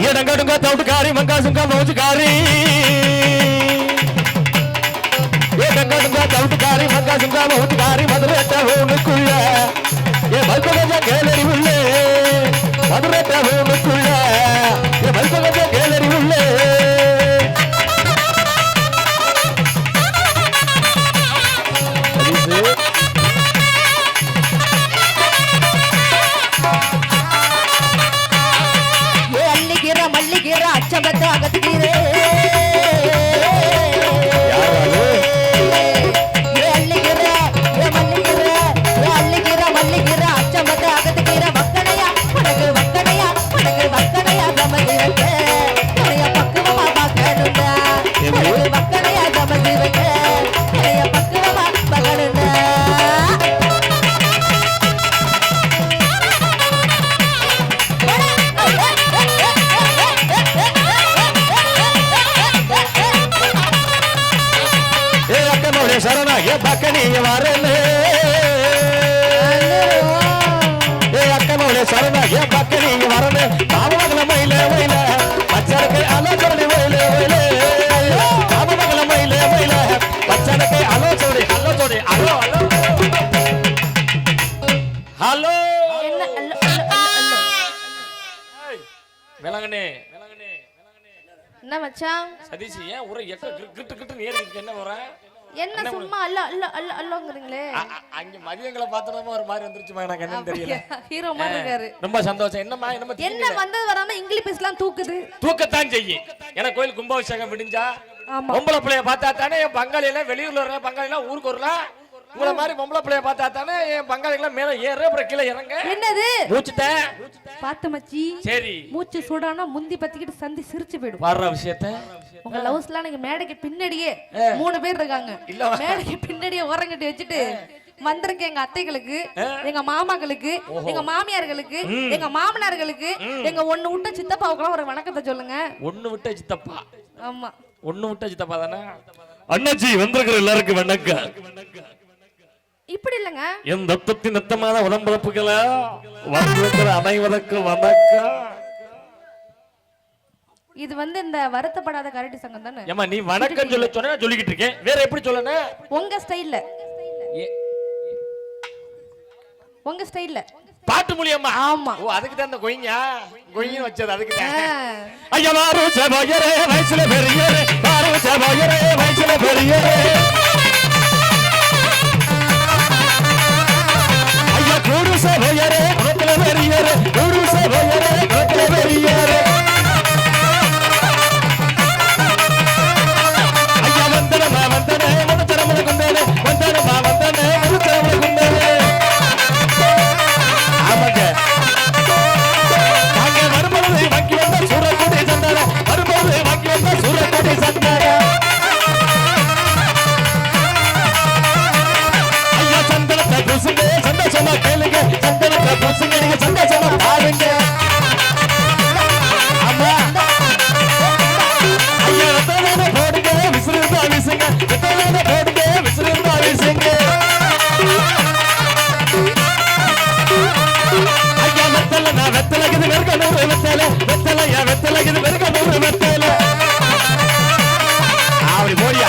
இடங்கடுங்க தவுட்டுக்காரி மங்காசுங்க மௌஜுக்காரி இடங்கடுங்க தவுட்டுக்காரி மங்காசுங்க மௌஜுக்காரி மதுரட்ட ஊனுக்குள்ள ஏ மல்கொஞ்ச கேளறி உள்ளே மதுரட்ட ஊனுக்குள்ள ஏ மல்கொஞ்ச கேளறி உள்ளே மல்லிகீரை அச்சம்பத்த அகத்துக்கீரை மல்லிகீரை அச்சம்பத்த அகத்துக்கீரை வக்கனையா உனக்கு வக்கனையா உனக்கு வக்கனையா சமதி வைக்க பக்குவமா பார்க்கணுண்டா வக்கனையா சமதி வைக்க பக்குவமா பார்க்கணுண்டா சரணா ஏ பக்கனிய வரலே ஏ அக்கனோட சரணா ஏ பக்கனிய வரலே பாவமகல மயிலே மயிலே பச்சரக்கை அலோசோடி மயிலே மயிலே பாவமகல மயிலே மயிலே பச்சரக்கை அலோசோடி அலோசோடி அலோ அலோ ஹலோ விலங்கனே விலங்கனே என்ன மச்சான் சதீஷ் ஏன் ஒரு எக்க கிட்டு கிட்டு நேரே என்ன வர என்ன சும்மா அல்ல அல்ல அல்ல அல்லங்கறீங்களே அங்க மதியங்களை பார்த்தனமா ஒரு மாதிரி வந்துருச்சுமா எனக்கு என்னன்னு தெரியல ஹீரோ மாதிரி இருக்காரு ரொம்ப சந்தோஷம் என்னமா என்ன வந்தது வராம இங்கிலீஷ் பேசலாம் தூக்கத்தான் செய்யும் எனக்கு கோயில் கும்பாபிஷேகம் விடிஞ்சா பொம்பளை பிள்ளைய பார்த்தா தானே என் பங்காளி எல்லாம் வெளியூர்ல வர பங்காளி எல்லாம் ஊருக்கு வரலாம் உங்கள மாதிரி பொம்பளை பிள்ளைய பார்த்தா தானே என் பங்காளி எல்லாம் மேல ஏற அப்புறம் கீழே இறங்க என்னது மூச்சுட்டேன் பாத்து மச்சி சரி மூச்சு சூடானா முந்தி பத்திக்கிட்டு சந்தி சிரிச்சு போயிடும் வர்ற விஷயத்தை உங்க லவ்ஸ்லாம் நீங்க மேடைக்கு பின்னாடியே 3 பேர் இருக்காங்க மேடைக்கு பின்னாடியே ஓரங்கட்டி வச்சுட்டு வந்திருக்க எங்க அத்தைகளுக்கு எங்க மாமாக்களுக்கு எங்க மாமியார்களுக்கு எங்க மாமனார்களுக்கு எங்க ஒண்ணு விட்ட சித்தப்பாவுக்குலாம் ஒரு வணக்கத்தை சொல்லுங்க ஒண்ணு விட்ட சித்தப்பா ஆமா ஒண்ணு விட்ட சித்தப்பா தானே அண்ணாச்சி வந்திருக்கிற எல்லாருக்கும் வணக்கம் இப்படி இல்லங்க என் ரத்தத்தின் ரத்தமான உடம்பிறப்புகளா வந்திருக்கிற அனைவருக்கும் வணக்கம் இது வந்து இந்த வருத்தப்படாத கரடி சங்கம் தானே ஏமா நீ வணக்கம் சொல்ல சொன்னா சொல்லிக்கிட்டு இருக்கேன் வேற எப்படி சொல்லணும் உங்க ஸ்டைல்ல உங்க ஸ்டைல்ல பாட்டு மூலியமா ஆமா ஓ அதுக்கு தான் அந்த கொய்யின்னு வச்சது அதுக்கு தான் ஐயா வாரு சபோயரே வயசுல பெரியரே வாரு சபோயரே வயசுல பெரியரே ஐயா கூடு சபோயரே குணத்துல பெரியரே கூடு சபோயரே குணத்துல பெரியரே ஐயா வந்தனமா வந்தனே மனச்சரமல குந்தனே வந்தனமா வந்தனே மனச்சரமல குந்தனே ஆமாங்க நாங்க வரும்போது வாங்கி வந்த சூரக்குடி சந்தான வரும்போது வாங்கி வந்த சூரக்குடி சந்தான ஐயா சந்தனத்தை பூசுங்க சந்தோஷமா கேளுங்க சந்தனத்தை பூசுங்க நீங்க சந்தோஷமா பாருங்க ஆமா ஐயா ரத்தன போடுங்க விசிறிருந்தா வீசுங்க ரத்தன போடுங்க விசிறிருந்தா வீசுங்க ஐயா வெத்தல நான் வெத்தலகுது வெறுக்க 100 வெத்தல வெத்தலையா வெத்தலகுது வெறுக்க 100 வெத்தல அப்படி போடியா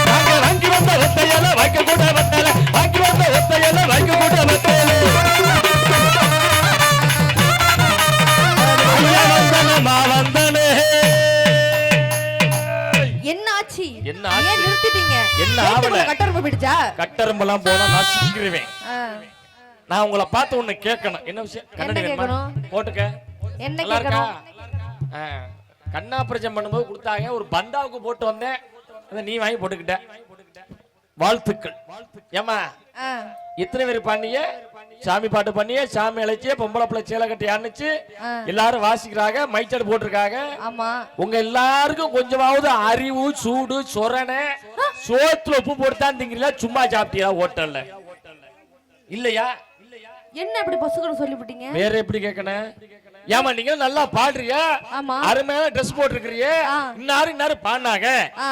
நாங்க வாங்கி வந்த வெத்தையில வைக்க கூட வெத்தல வாங்கி வந்த வெத்தையில வைக்க கூட வெத்தல ஐயா வந்தனமா வந்தனே என்ன ஆச்சு என்ன ஆச்சு ஏன் நிறுத்திட்டீங்க என்ன ஆவல கட்டரும்பு பிடிச்சா கட்டரும்பெல்லாம் போனா நான் சிக்கிடுவேன் நான் உங்களை பார்த்து ஒண்ணு கேட்கணும் என்ன விஷயம் கண்ணாடி வேணுமா போட்டுக்க என்ன கேட்கணும் கண்ணா பிரச்சனை பண்ணும்போது கொடுத்தாங்க ஒரு பந்தாவுக்கு போட்டு வந்தேன் அதை நீ வாங்கி போட்டுக்கிட்ட வாழ்த்துக்கள் ஏமா இத்தனை பேர் பண்ணிய சாமி பாட்டு பண்ணிய சாமி அழைச்சி பொம்பளை பிள்ளை சேலை கட்டி அணைச்சு எல்லாரும் வாசிக்கிறாங்க மைச்சடு போட்டிருக்காங்க உங்க எல்லாருக்கும் கொஞ்சமாவது அறிவு சூடு சொரணை சோத்துல உப்பு போட்டுதான் திங்கிறீங்களா சும்மா சாப்பிட்டீங்களா ஹோட்டல்ல இல்லையா என்ன இப்படி பொசுக்கணும் சொல்லிவிட்டீங்க வேற எப்படி கேட்கணும் ஏமா நீங்க நல்லா பாடுறிய, ஆமா. அருமையான ட்ரெஸ் போட்டுருக்கீங்க, இன்னாரும் பாடினாங்க,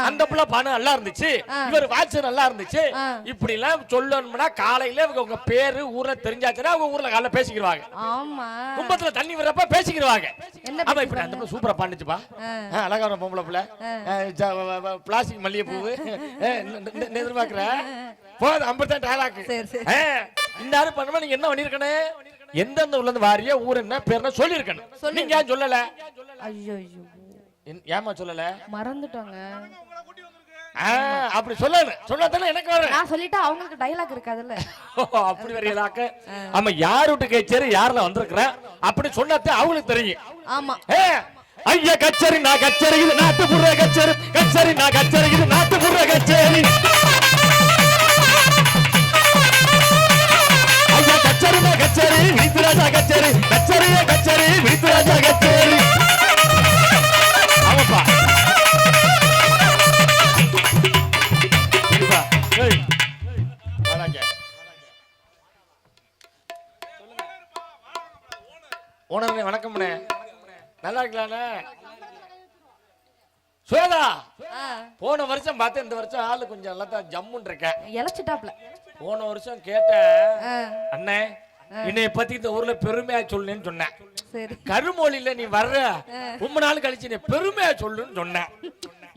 அந்த புள்ள பாடு நல்லா இருந்துச்சு, இவர் வாட்ச் நல்லா இருந்துச்சு, இப்படி எல்லாம் சொல்லணும்னா காலையில உங்க பேரு ஊர்ல தெரிஞ்சாச்சுன்னா அவங்க ஊர்ல காலைல பேசிக்கிடுவாங்க. ஆமா, கும்பத்துல தண்ணி விடுறப்ப பேசிக்கிடுவாங்க. ஆமா, இப்படி அந்த புள்ள சூப்பரா பாண்டுச்சுப்பா, அழகான பொம்பளை புள்ள, பிளாஸ்டிக் மல்லிகை பூவு எதிர்பார்க்கிற போது 50 டைலாக். இன்னாரும் பண்ணுமா, நீங்க என்ன பண்ணிருக்கணும், எந்தெந்த ஊர்ல இருந்து வாரிய ஊர் என்ன பேர் சொல்லி இருக்கணும். நீங்க ஏன் சொல்லல? ஐயோ, ஏமா சொல்லல? மறந்துட்டாங்க. அப்படி சொல்லணும், சொன்னதானே எனக்கு வர. நான் சொல்லிட்டா அவங்களுக்கு டைலாக் இருக்காதுல்ல. அப்படி வரையலாக்க. ஆமா, யார் வீட்டு கச்சேரி யாரெல்லாம் வந்திருக்கிறேன் அப்படி சொன்னதே அவங்களுக்கு தெரியும். ஆமா. ஐயா கச்சேரி நான் கச்சேரி இது நாட்டுப்புற கச்சேரி, கச்சேரி நான் கச்சேரி இது நாட்டுப்புற கச்சேரி. ஐயா கச்சேரி நான் கச்சேரி விருத்துராஜா கச்சேரி, கச்சேரியே கச்சேரி விருத்துராஜா கச்சேரி. ஆமாப்பா. ஓனரே வணக்கம்ண்ணே, நல்லா இருக்கலாண்ணே? சுவேதா, போன வருஷம் பார்த்து இந்த வருஷம் ஆளு கொஞ்சம் நல்லா தான் ஜம்முன்னு இருக்கேன். இழைச்சிட்டாப்ல. போன வருஷம் கேட்டேன், அண்ணே என்னைய பத்தி இந்த ஊர்ல பெருமையா சொல்லுன்னு சொன்னேன். கருமொழியில நீ வர்ற ரொம்ப நாள் கழிச்சு நீ பெருமையா சொல்லுன்னு சொன்னேன்.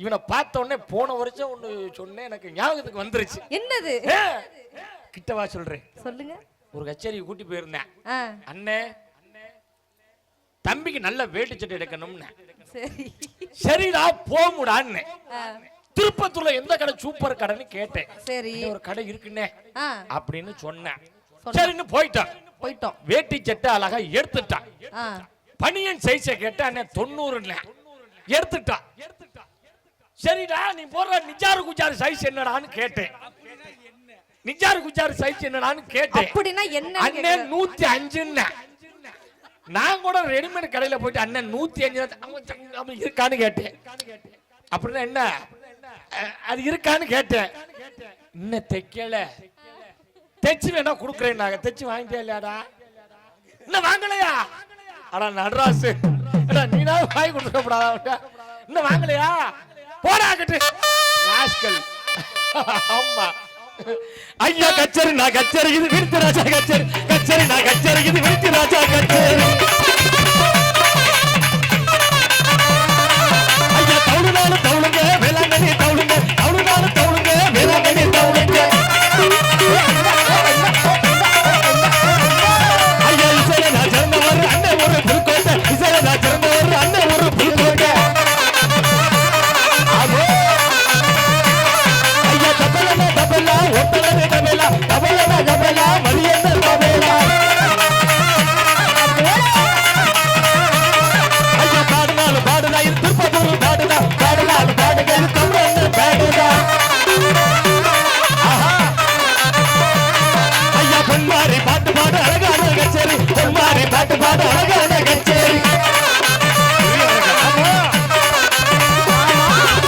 இவனை பார்த்த உடனே போன வருஷம் ஒண்ணு சொன்னேன், எனக்கு ஞாபகத்துக்கு வந்துருச்சு. என்னது? கிட்டவா சொல்றேன், சொல்லுங்க. ஒரு கச்சேரி கூட்டி போயிருந்தேன். அண்ணே தம்பிக்கு நல்ல வேட்டு சட்டை எடுக்கணும்னு. சரிடா போமுடான்னு. திருப்பத்தூர்ல எந்த கடை சூப்பர் கடைன்னு கேட்டேன். சரி, ஒரு கடை இருக்குன்னே அப்படின்னு சொன்னேன். சரின்னு போயிட்டோம். வேட்டி சட்டை அழகா எடுத்துட்டான். பனியன் சைஸ கேட்ட அண்ணே 90 எடுத்துட்டான். சரிடா நீ போடுற நிஜாரு குஜாரு சைஸ் என்னடான்னு கேட்டேன். நிஜாரு குஜாரு சைஸ் என்னடான்னு கேட்டேன். அப்படின்னா என்ன அண்ணே 105. நான் கூட ரெடிமேட் கடையில போயிட்டு அண்ணன் 105 இருக்கான்னு கேட்டேன். அப்படின்னா என்ன அது இருக்கான்னு கேட்டேன். இன்னும் தைக்கல, தைச்சு வேணா குடுக்குறேன். நாங்க தைச்சு வாங்கிட்டே இல்லையாடா? இன்னும் வாங்கலையா? அடா நடராசு, நீனா வாங்கி கொடுக்கப்படாதா? இன்னும் வாங்கலையா? போடாக்கட்டு ராஸ்கல். ஆமா, ஐயா கச்சேரி நான் கச்சேரி இது விருத்துராஜா கச்சேரி, கச்சேரி நான் கச்சேரி இது விருத்துராஜா கச்சேரி. ஐயா தவுளுனாலும் தவுளுங்க வேளாங்கண்ணி தவுளுங்க, தவுளுனாலும் தவுளுங்க வேளாங்கண்ணி தவுளுங்க. ஐயா இசையில நான் சிறந்தவர் அண்ணன் ஒரு புல்கோட்டை, இசையில நான் சிறந்தவர் அண்ணன் ஒரு புல்கோட்டை. ஐயா தபலா தபலா ஒட்டலனே தபலா, தபலா தபலா மரியன்ன தபலா. ஐயா பாடுனாலும் பாடுனா இது திருப்பத்தூர் பாடுனா, பாடுனாலும் பாடுங்க இது தமிழ் பாடுனா. ஐயா பொன்மாரி பாட்டு பாடு அழகான கச்சேரி, பொன்மாரி பாட்டு பாடு அழகான கச்சேரி.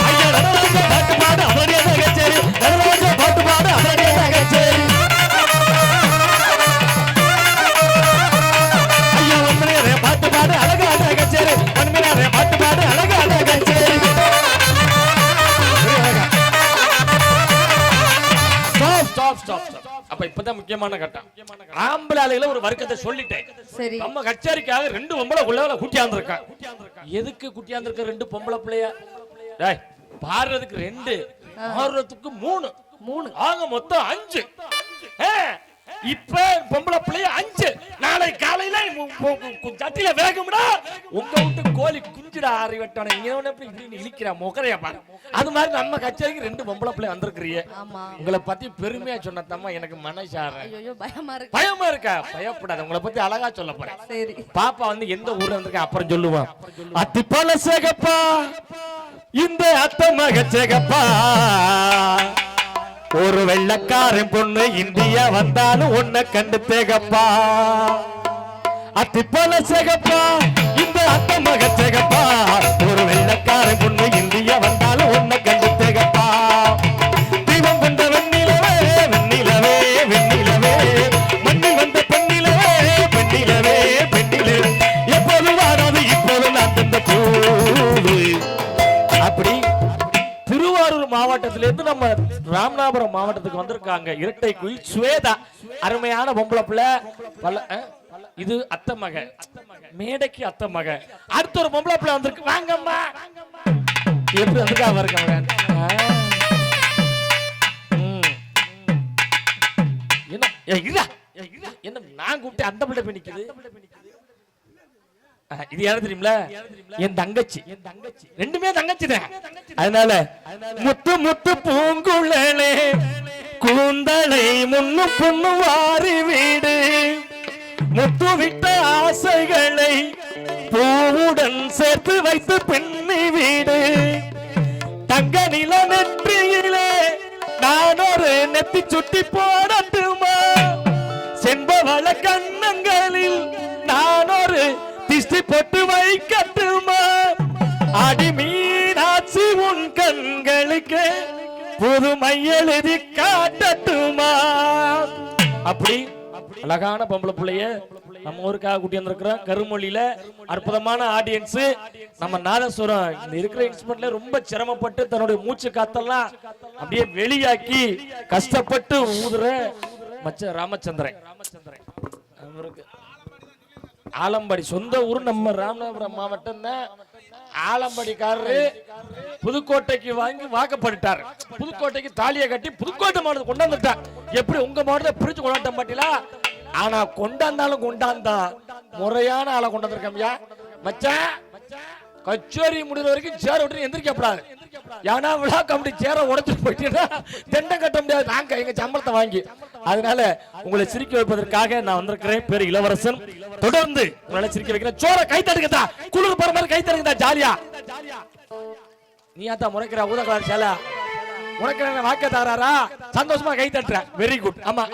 ஐயா நடராஜ பாட்டு பாடு அவரியான கச்சேரி, நடராஜ பாட்டு பாடு அவரியான கச்சேரி. ஐயா ஒன்மணியரே பாட்டு பாடு அழகான கச்சேரி, ஒன்மணியரே பாட்டு பாடு அழகான கச்சேரி. அப்ப இப்பதான் முக்கியமான கட்டம். ஆம்பளை ஆளுகளை ஒரு வர்க்கத்தை சொல்லிட்டேன். நம்ம கச்சேரிக்காக 2 பொம்பளை பிள்ளைகளை கூட்டியாந்துருக்கான். எதுக்கு கூட்டியாந்துருக்க 2 பொம்பளை பிள்ளையா? பாடுறதுக்கு 2, ஆடுறதுக்கு 3, ஆக மொத்தம் 5. இப்ப பொம்பளை பிள்ளைய 5. நாளை காலையில சட்டில வேகும்டா உங்க வீட்டு கோழி குஞ்சுடா ஆறி வெட்டான. இப்படி இழிக்கிற முகரையா பாரு. அது மாதிரி நம்ம கச்சேரிக்கு 2 பொம்பளை பிள்ளை வந்திருக்கிறீங்க. உங்களை பத்தி பெருமையா சொன்னதம்மா எனக்கு மனசார பயமா இருக்கா? பயப்படாத, உங்களை பத்தி அழகா சொல்ல போறேன். பாப்பா வந்து எந்த ஊர்ல வந்திருக்க அப்புறம் சொல்லுவான். அத்திப்பழ சேகப்பா இந்த அத்த மக சேகப்பா, ஒரு வெள்ளக்காரன் பொண்ணு இந்தியா வந்தாலும் உன்னை கண்டு தேகப்பா. அத்திப்பழ சேகப்பா இந்த அத்த மக சேகப்பா, ஒரு வெள்ளக்காரன் பொண்ணு இந்தியா வந்தாலும் உன்னை கண்டு தேகப்பா. தீபம் கொண்ட வெண்ணிலவே வெண்ணிலவே வெண்ணிலவே, மண்ணில் வந்த பெண்ணிலவே பெண்ணிலவே பெண்ணிலவே, எப்போது மாநிலத்தில இருந்து நம்ம ராமநாதபுரம் மாவட்டத்துக்கு வந்திருக்காங்க இரட்டை குயில் ஸ்வேதா. அருமையான பொம்பளை பிள்ளை. இது அத்தை மக, மேடைக்கு அத்தை மக. அடுத்த ஒரு பொம்பளை பிள்ளை வந்திருக்கு. வாங்கம்மா. எப்படி அதுக்காக இருக்காங்க? என்ன நான் கூப்பிட்டு அந்த பிள்ளை போய் நிக்குது? இது யாரு தெரியுமில? என் தங்கச்சி. ரெண்டுமே தங்கச்சி தான். அதனால முத்து முத்து பூங்குழலே கூந்தலை முன்னு பொண்ணு வாரி வீடு, முத்து விட்ட ஆசைகளை பூவுடன் சேர்த்து வைத்து பெண்ணி வீடு, தங்க நில நெற்றியிலே நான் ஒரு நெத்தி சுட்டி போடட்டுமா, செம்பவள கண்ணங்களில் நான் ஒரு திஷ்டி போட்டு வைக்கட்டுமா, அடி மீனாட்சி உன் கண்களுக்கு புதுமை எழுதி காட்டட்டுமா. அப்படி அழகான பொம்பளை பிள்ளைய நம்ம ஊருக்காக கூட்டி வந்திருக்கிறோம். கருமொழியில அற்புதமான ஆடியன்ஸ். நம்ம நாதஸ்வரம் இந்த இருக்கிற இன்ஸ்ட்ருமெண்ட்ல ரொம்ப சிரமப்பட்டு தன்னுடைய மூச்சு காத்தெல்லாம் அப்படியே வெளியாக்கி கஷ்டப்பட்டு ஊதுற மச்ச ராமச்சந்திரன். அவருக்கு ஆலம்பாடி சொந்த ஊர் நம்ம ராமநாதபுரம் மாவட்டம் தான். ஆலம்பாடிக்காரரு புதுக்கோட்டைக்கு வாங்கி வாக்கப்பட்டார். புதுக்கோட்டைக்கு தாலியை கட்டி புதுக்கோட்டை மாவட்டத்தை கொண்டாந்துட்டார். எப்படி உங்க மாவட்டத்தை பிரிச்சு கொண்டாட்டம் பாட்டீங்களா? ஆனா கொண்டாந்தாலும் கொண்டாந்தா முறையான ஆளை கொண்டாந்துருக்கா மச்சான். கச்சேரி முடிகிற வரைக்கும் சேர விட்டு எந்திரிக்கப்படாது. ஏன்னா விழா கமிட்டி சேர உடைச்சிட்டு போயிட்டீங்கன்னா தெண்டம் கட்ட முடியாது. நாங்க எங்க சம்பளத்தை வாங்கி. அதனால உங்களை சிரிக்க வைப்பதற்காக நான் வந்திருக்கிறேன். பேரு இளவரசன். தொடர்ந்து உங்களை சிரிக்க வைக்கிறேன். சோற கை தடுக்கதா, குளிர் போற மாதிரி கை தடுக்கதா, ஜாலியா. நீ ஆத்தா முறைக்கிற ஊதா கலர் சேல உனக்கு வாக்க தாராரா? சந்தோஷமா கை தட்டுற. Very good. ஆமா